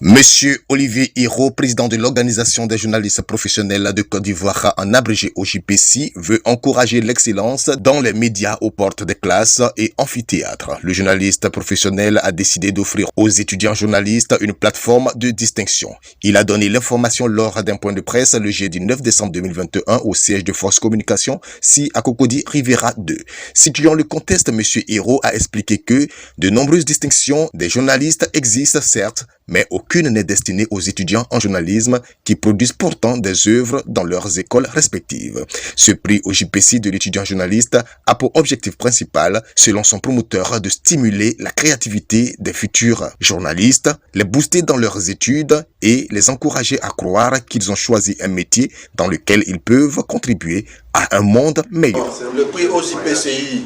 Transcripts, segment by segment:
Monsieur Olivier Hiro, président de l'Organisation des journalistes professionnels de Côte d'Ivoire, en abrégé OJPC, veut encourager l'excellence dans les médias aux portes des classes et amphithéâtres. Le journaliste professionnel a décidé d'offrir aux étudiants journalistes une plateforme de distinction. Il a donné l'information lors d'un point de presse le jeudi 9 décembre 2021 au siège de Force Communication, si à Cocody Rivera 2. Situant le contexte, Monsieur Hiro a expliqué que de nombreuses distinctions des journalistes existent certes, mais aucune n'est destinée aux étudiants en journalisme qui produisent pourtant des œuvres dans leurs écoles respectives. Ce prix OJPC de l'étudiant journaliste a pour objectif principal, selon son promoteur, de stimuler la créativité des futurs journalistes, les booster dans leurs études et les encourager à croire qu'ils ont choisi un métier dans lequel ils peuvent contribuer à un monde meilleur. Le prix OJPCI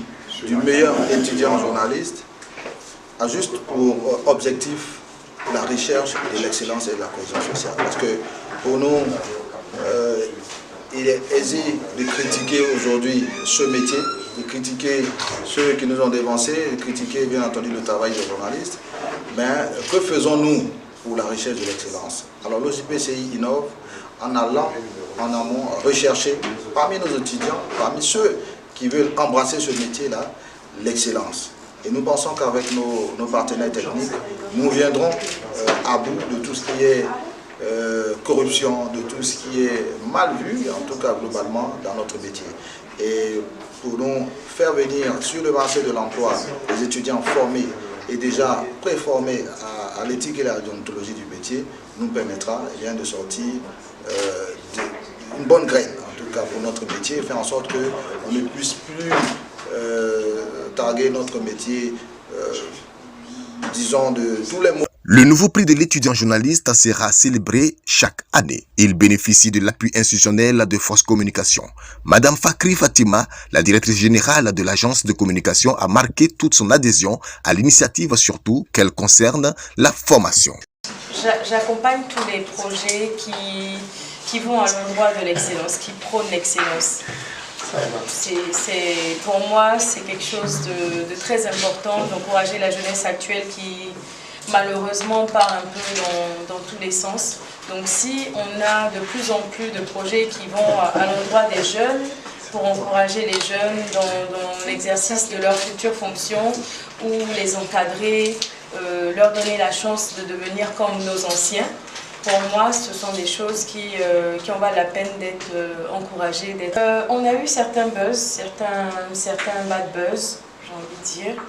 du meilleur étudiant journaliste a juste pour objectif la recherche de l'excellence et de la cohésion sociale. Parce que pour nous, il est aisé de critiquer aujourd'hui ce métier, de critiquer ceux qui nous ont dévancés, de critiquer bien entendu le travail des journalistes. Mais que faisons-nous pour la recherche de l'excellence? Alors l'OJPCI innove en allant en amont rechercher parmi nos étudiants, parmi ceux qui veulent embrasser ce métier-là, l'excellence. Et nous pensons qu'avec nos partenaires techniques, nous viendrons à bout de tout ce qui est corruption, de tout ce qui est mal vu, en tout cas globalement, dans notre métier. Et pour nous faire venir sur le marché de l'emploi des étudiants formés et déjà préformés à l'éthique et la déontologie du métier, nous permettra de sortir une bonne graine, en tout cas pour notre métier, et faire en sorte qu'on ne puisse plus targuer notre métier, disons, de tous les mots. Le nouveau prix de l'étudiant journaliste sera célébré chaque année. Il bénéficie de l'appui institutionnel de Force Communication. Madame Fakri Fatima, la directrice générale de l'agence de communication, a marqué toute son adhésion à l'initiative, surtout qu'elle concerne la formation. J'accompagne tous les projets qui vont à l'endroit de l'excellence, qui prônent l'excellence. Pour moi, c'est quelque chose de très important d'encourager la jeunesse actuelle qui malheureusement part un peu dans tous les sens. Donc si on a de plus en plus de projets qui vont à l'endroit des jeunes, pour encourager les jeunes dans l'exercice de leurs futures fonctions, ou les encadrer, leur donner la chance de devenir comme nos anciens, pour moi, ce sont des choses qui en valent la peine d'être encouragées. On a eu certains buzz, certains bad buzz, j'ai envie de dire,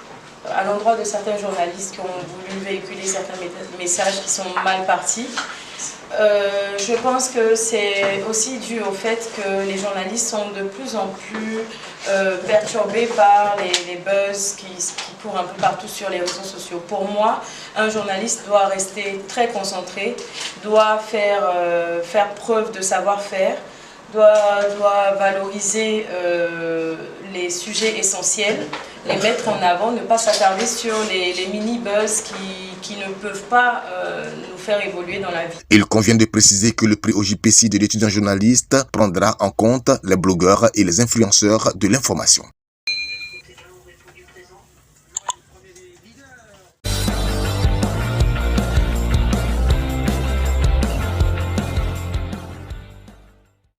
à l'endroit de certains journalistes qui ont voulu véhiculer certains messages qui sont mal partis. Je pense que c'est aussi dû au fait que les journalistes sont de plus en plus perturbés par les buzz qui courent un peu partout sur les réseaux sociaux. Pour moi, un journaliste doit rester très concentré, doit faire preuve de savoir-faire, doit valoriser les sujets essentiels, les mettre en avant, ne pas s'attarder sur les mini-buzz qui ne peuvent pas nous faire évoluer dans la vie. Il convient de préciser que le prix OJPC de l'étudiant journaliste prendra en compte les blogueurs et les influenceurs de l'information.